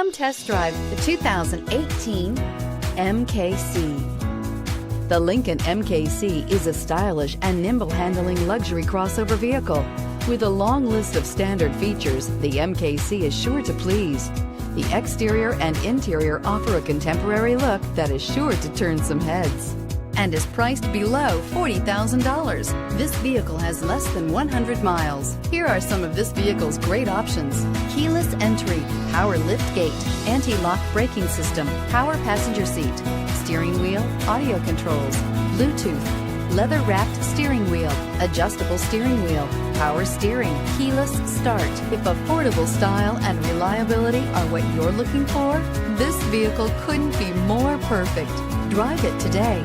Come test drive the 2018 MKC. The Lincoln MKC is a stylish and nimble-handling luxury crossover vehicle. With a long list of standard features, the MKC is sure to please. The exterior and interior offer a contemporary look that is sure to turn some heads, and is priced below $40,000. This vehicle has less than 100 miles. Here are some of this vehicle's great options: keyless entry, power lift gate, anti-lock braking system, power passenger seat, steering wheel audio controls, Bluetooth, leather-wrapped steering wheel, adjustable steering wheel, power steering, keyless start. If affordable style and reliability are what you're looking for, this vehicle couldn't be more perfect. Drive it today.